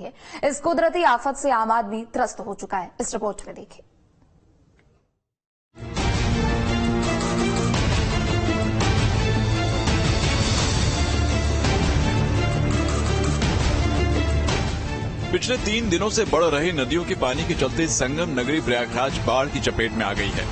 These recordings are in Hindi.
है। इस कुदरती आफत से आम आदमी त्रस्त हो चुका है। इस रिपोर्ट में देखिए। पिछले 3 दिनों से बढ़ रहे नदियों के पानी के चलते संगम नगरी प्रयागराज बाढ़ की चपेट में आ गई है।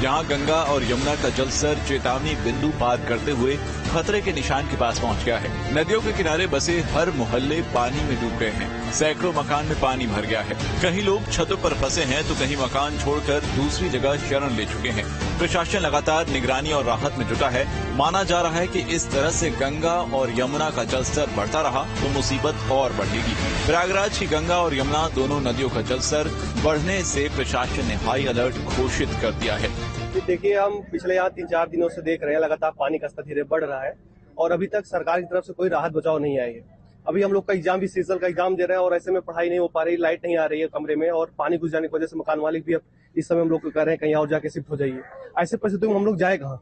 यहाँ गंगा और यमुना का जलस्तर चेतावनी बिंदु पार करते हुए खतरे के निशान के पास पहुँच गया है। नदियों के किनारे बसे हर मोहल्ले पानी में डूब गए हैं। सैकड़ों मकान में पानी भर गया है। कहीं लोग छतों पर फंसे हैं तो कहीं मकान छोड़कर दूसरी जगह शरण ले चुके हैं। प्रशासन लगातार निगरानी और राहत में जुटा है। माना जा रहा है कि इस तरह से गंगा और यमुना का जलस्तर बढ़ता रहा तो मुसीबत और बढ़ेगी। प्रयागराज की गंगा और यमुना दोनों नदियों का जलस्तर बढ़ने से प्रशासन ने हाई अलर्ट घोषित कर दिया है। देखिए, हम पिछले यहाँ 3-4 दिनों से देख रहे हैं लगातार पानी का स्तर धीरे बढ़ रहा है और अभी तक सरकार की तरफ से कोई राहत बचाव नहीं आई है। अभी हम लोग का एग्जाम भी सीजन का एग्जाम दे रहे हैं और ऐसे में पढ़ाई नहीं हो पा रही, लाइट नहीं आ रही है कमरे में और पानी घुस जाने की वजह से मकान मालिक भी अब इस समय हम लोग को कह रहे हैं कहीं और जाके शिफ्ट हो जाइए। ऐसे परिस्थितियों में हम लोग जाए कहाँ?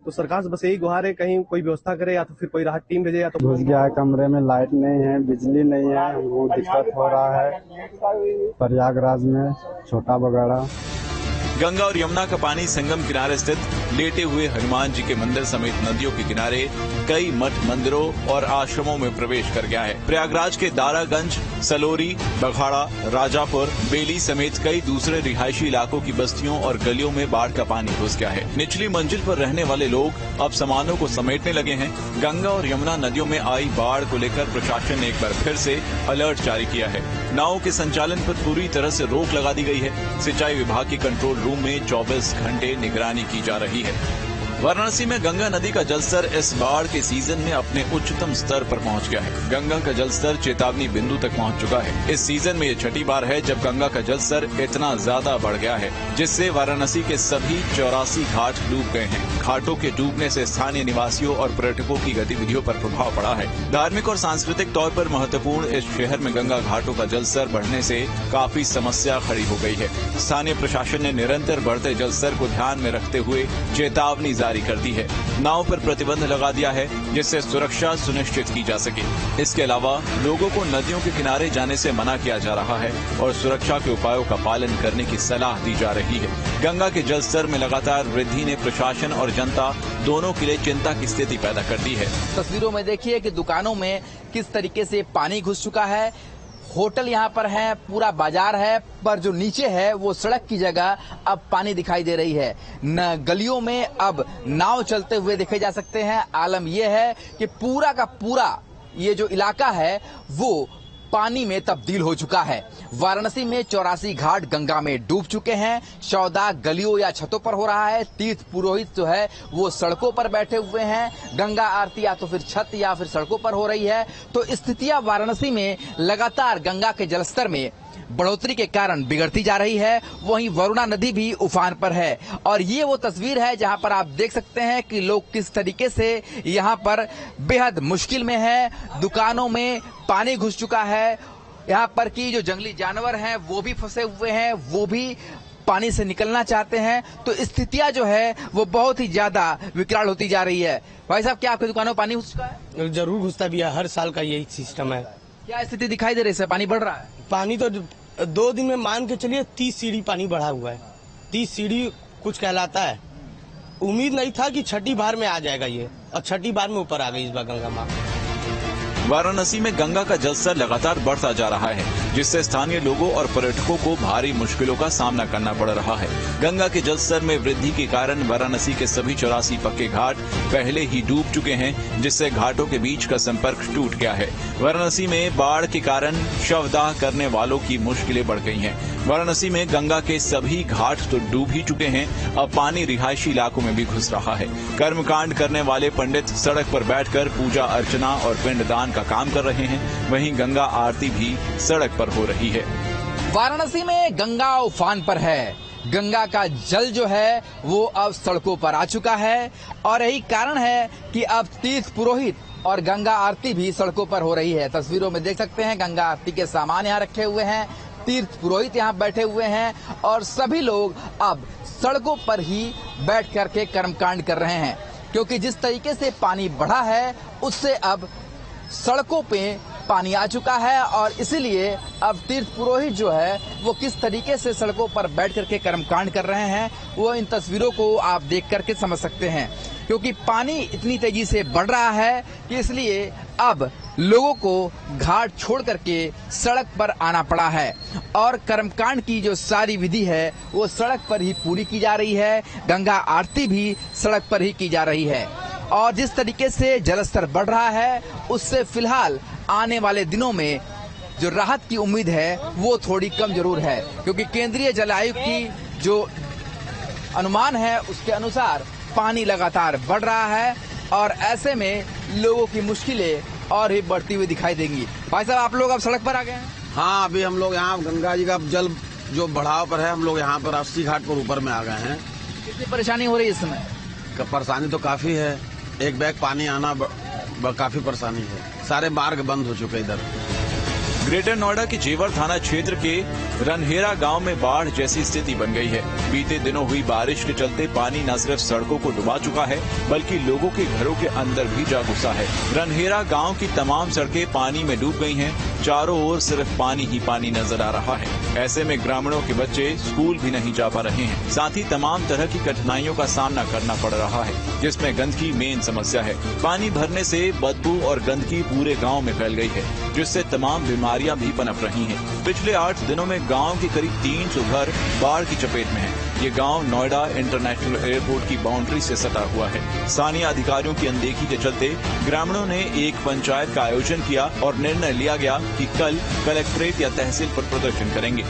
तो सरकार से बस यही गुहार है, कहीं कोई व्यवस्था करे या तो फिर कोई राहत टीम भेजे या तो। घुस गया है कमरे में, लाइट नहीं है, बिजली नहीं है, वो दिक्कत हो रहा है प्रयागराज में छोटा बगाड़ा। गंगा और यमुना का पानी संगम किनारे स्थित लेटे हुए हनुमान जी के मंदिर समेत नदियों के किनारे कई मठ मंदिरों और आश्रमों में प्रवेश कर गया है। प्रयागराज के दारागंज, सलोरी, बघाड़ा, राजापुर, बेली समेत कई दूसरे रिहायशी इलाकों की बस्तियों और गलियों में बाढ़ का पानी घुस गया है। निचली मंजिल पर रहने वाले लोग अब सामानों को समेटने लगे हैं। गंगा और यमुना नदियों में आई बाढ़ को लेकर प्रशासन ने एक बार फिर से अलर्ट जारी किया है। नावों के संचालन पर पूरी तरह से रोक लगा दी गई है। सिंचाई विभाग की कंट्रोल रूम में 24 घंटे निगरानी की जा रही है। वाराणसी में गंगा नदी का जलस्तर इस बाढ़ के सीजन में अपने उच्चतम स्तर पर पहुंच गया है। गंगा का जलस्तर चेतावनी बिंदु तक पहुंच चुका है। इस सीजन में ये छठी बार है जब गंगा का जलस्तर इतना ज्यादा बढ़ गया है, जिससे वाराणसी के सभी 84 घाट डूब गए हैं। घाटों के डूबने से स्थानीय निवासियों और पर्यटकों की गतिविधियों पर प्रभाव पड़ा है। धार्मिक और सांस्कृतिक तौर पर महत्वपूर्ण इस शहर में गंगा घाटों का जलस्तर बढ़ने से काफी समस्या खड़ी हो गई है। स्थानीय प्रशासन ने निरंतर बढ़ते जलस्तर को ध्यान में रखते हुए चेतावनी जारी कर दी है। नाव पर प्रतिबंध लगा दिया है जिससे सुरक्षा सुनिश्चित की जा सके। इसके अलावा लोगों को नदियों के किनारे जाने से मना किया जा रहा है और सुरक्षा के उपायों का पालन करने की सलाह दी जा रही है। गंगा के जलस्तर में लगातार वृद्धि ने प्रशासन और जनता दोनों के लिए चिंता की स्थिति पैदा कर दी है। तस्वीरों में देखिए कि दुकानों में किस तरीके से पानी घुस चुका है। होटल यहाँ पर है, पूरा बाजार है, पर जो नीचे है वो सड़क की जगह अब पानी दिखाई दे रही है। गलियों में अब नाव चलते हुए देखे जा सकते हैं। आलम यह है कि पूरा का पूरा ये जो इलाका है वो पानी में तब्दील हो चुका है। वाराणसी में 84 घाट गंगा में डूब चुके हैं। सौदा गलियों या छतों पर हो रहा है। तीर्थ पुरोहित जो है वो सड़कों पर बैठे हुए हैं। गंगा आरती या तो फिर छत या फिर सड़कों पर हो रही है। तो स्थितियां वाराणसी में लगातार गंगा के जलस्तर में बढ़ोतरी के कारण बिगड़ती जा रही है। वहीं वरुणा नदी भी उफान पर है और ये वो तस्वीर है जहां पर आप देख सकते हैं कि लोग किस तरीके से यहां पर बेहद मुश्किल में है। दुकानों में पानी घुस चुका है। यहाँ पर की जो जंगली जानवर हैं वो भी फंसे हुए हैं, वो भी पानी से निकलना चाहते हैं। तो स्थितियां जो है वो बहुत ही ज्यादा विकराल होती जा रही है। भाई साहब, क्या आपकी दुकानों में पानी घुस चुका है? जरूर घुसता भी है, हर साल का यही सिस्टम है। क्या स्थिति दिखाई दे रही है? पानी बढ़ रहा है? पानी तो 2 दिन में मान के चलिए 30 सीढ़ी पानी बढ़ा हुआ है। 30 सीढ़ी कुछ कहलाता है। उम्मीद नहीं था कि छठी बार में आ जाएगा ये, और छठी बार में ऊपर आ गई इस बार गंगा माँ। वाराणसी में गंगा का जलस्तर लगातार बढ़ता जा रहा है, जिससे स्थानीय लोगों और पर्यटकों को भारी मुश्किलों का सामना करना पड़ रहा है। गंगा के जलस्तर में वृद्धि के कारण वाराणसी के सभी 84 पक्के घाट पहले ही डूब चुके हैं, जिससे घाटों के बीच का संपर्क टूट गया है। वाराणसी में बाढ़ के कारण शवदाह करने वालों की मुश्किलें बढ़ गई हैं। वाराणसी में गंगा के सभी घाट तो डूब ही चुके हैं, अब पानी रिहायशी इलाकों में भी घुस रहा है। कर्मकांड करने वाले पंडित सड़क पर बैठकर पूजा अर्चना और पिंडदान का काम कर रहे हैं। वहीं गंगा आरती भी सड़क पर हो रही है। वाराणसी में गंगा उफान पर है। गंगा का जल जो है वो अब सड़कों पर आ चुका है और यही कारण है कि अब तीर्थ पुरोहित और गंगा आरती भी सड़कों पर हो रही है। तस्वीरों में देख सकते हैं गंगा आरती के सामान यहाँ रखे हुए हैं। तीर्थ पुरोहित यहाँ बैठे हुए हैं और सभी लोग अब सड़कों पर ही बैठ करके कर्मकांड कर रहे हैं, क्योंकि जिस तरीके से पानी बढ़ा है उससे अब सड़कों पे पानी आ चुका है और इसीलिए अब तीर्थ पुरोहित जो है वो किस तरीके से सड़कों पर बैठ करके कर्मकांड कर रहे हैं वो इन तस्वीरों को आप देख करके समझ सकते हैं, क्योंकि पानी इतनी तेजी से बढ़ रहा है कि इसलिए अब लोगों को घाट छोड़ करके सड़क पर आना पड़ा है और कर्मकांड की जो सारी विधि है वो सड़क पर ही पूरी की जा रही है। गंगा आरती भी सड़क पर ही की जा रही है और जिस तरीके से जलस्तर बढ़ रहा है उससे फिलहाल आने वाले दिनों में जो राहत की उम्मीद है वो थोड़ी कम जरूर है, क्योंकि केंद्रीय जल आयोग की जो अनुमान है उसके अनुसार पानी लगातार बढ़ रहा है और ऐसे में लोगों की मुश्किलें और भी बढ़ती हुई दिखाई देंगी। भाई साहब, आप लोग अब सड़क पर आ गए हैं? हाँ, अभी हम लोग यहाँ गंगा जी का जल जो बढ़ाव पर है, हम लोग यहाँ पर 80 घाट पर ऊपर में आ गए हैं। कितनी परेशानी हो रही है इस समय? परेशानी तो काफी है, एक बैग पानी आना काफी परेशानी है। सारे मार्ग बंद हो चुके इधर। ग्रेटर नोएडा के जेवर थाना क्षेत्र के रनहेरा गांव में बाढ़ जैसी स्थिति बन गई है। बीते दिनों हुई बारिश के चलते पानी न सिर्फ सड़कों को डुबा चुका है बल्कि लोगों के घरों के अंदर भी जा घुसा है। रनहेरा गांव की तमाम सड़कें पानी में डूब गई हैं। चारों ओर सिर्फ पानी ही पानी नजर आ रहा है। ऐसे में ग्रामीणों के बच्चे स्कूल भी नहीं जा पा रहे हैं। साथ ही तमाम तरह की कठिनाइयों का सामना करना पड़ रहा है, जिसमें गंदगी मेन समस्या है। पानी भरने से बदबू और गंदगी पूरे गाँव में फैल गई है, जिससे तमाम बीमारियां भी पनप रही हैं। पिछले 8 दिनों में गांव के करीब 300 घर बाढ़ की चपेट में हैं। ये गांव नोएडा इंटरनेशनल एयरपोर्ट की बाउंड्री से सटा हुआ है। स्थानीय अधिकारियों की अनदेखी के चलते ग्रामीणों ने एक पंचायत का आयोजन किया और निर्णय लिया गया कि कल कलेक्ट्रेट या तहसील पर प्रदर्शन करेंगे।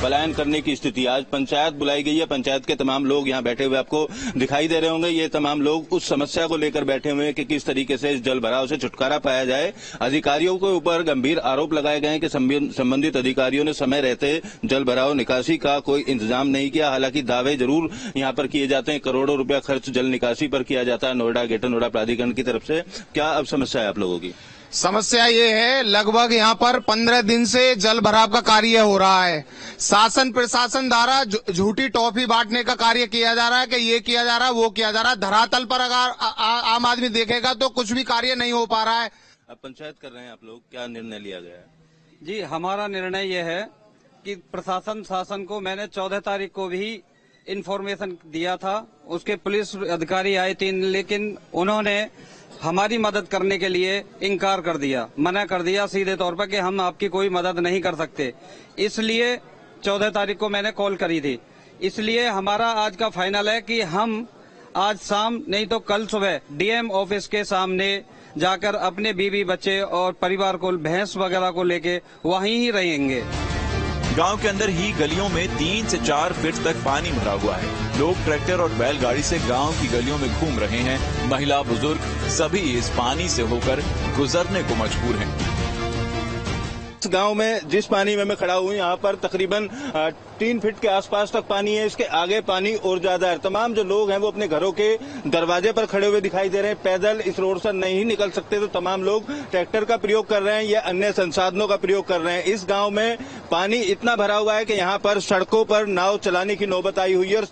पलायन करने की स्थिति, आज पंचायत बुलाई गई है। पंचायत के तमाम लोग यहाँ बैठे हुए आपको दिखाई दे रहे होंगे। ये तमाम लोग उस समस्या को लेकर बैठे हुए हैं कि किस तरीके से इस जल भराव से छुटकारा पाया जाए। अधिकारियों के ऊपर गंभीर आरोप लगाए गए हैं कि संबंधित अधिकारियों ने समय रहते जल भराव निकासी का कोई इंतजाम नहीं किया। हालांकि दावे जरूर यहाँ पर किए जाते हैं, करोड़ों रुपया खर्च जल निकासी पर किया जाता है नोएडा ग्रेटर नोएडा प्राधिकरण की तरफ से। क्या अब समस्या है आप लोगों की? समस्या ये है, लगभग यहाँ पर 15 दिन से जल भराव का कार्य हो रहा है। शासन प्रशासन द्वारा झूठी टॉफी बांटने का कार्य किया जा रहा है कि ये किया जा रहा है, वो किया जा रहा है। धरातल पर अगर आम आदमी देखेगा तो कुछ भी कार्य नहीं हो पा रहा है। अब पंचायत कर रहे हैं आप लोग, क्या निर्णय लिया गया है? जी, हमारा निर्णय ये है कि प्रशासन शासन को मैंने 14 तारीख को भी इन्फॉर्मेशन दिया था। उसके पुलिस अधिकारी आए 3, लेकिन उन्होंने हमारी मदद करने के लिए इनकार कर दिया, मना कर दिया सीधे तौर पर कि हम आपकी कोई मदद नहीं कर सकते। इसलिए 14 तारीख को मैंने कॉल करी थी। इसलिए हमारा आज का फाइनल है कि हम आज शाम नहीं तो कल सुबह डीएम ऑफिस के सामने जाकर अपने बीवी बच्चे और परिवार को, भैंस वगैरह को लेके वहीं ही रहेंगे। गांव के अंदर ही गलियों में 3 से 4 फीट तक पानी भरा हुआ है। लोग ट्रैक्टर और बैलगाड़ी से गांव की गलियों में घूम रहे हैं। महिला, बुजुर्ग सभी इस पानी से होकर गुजरने को मजबूर हैं। इस गांव में जिस पानी में मैं खड़ा हूँ, यहाँ पर तकरीबन 3 फीट के आसपास तक पानी है। इसके आगे पानी और ज्यादा है। तमाम जो लोग हैं वो अपने घरों के दरवाजे पर खड़े हुए दिखाई दे रहे हैं। पैदल इस रोड से नहीं निकल सकते, तो तमाम लोग ट्रैक्टर का प्रयोग कर रहे हैं या अन्य संसाधनों का प्रयोग कर रहे हैं। इस गांव में पानी इतना भरा हुआ है कि यहाँ पर सड़कों पर नाव चलाने की नौबत आई हुई है।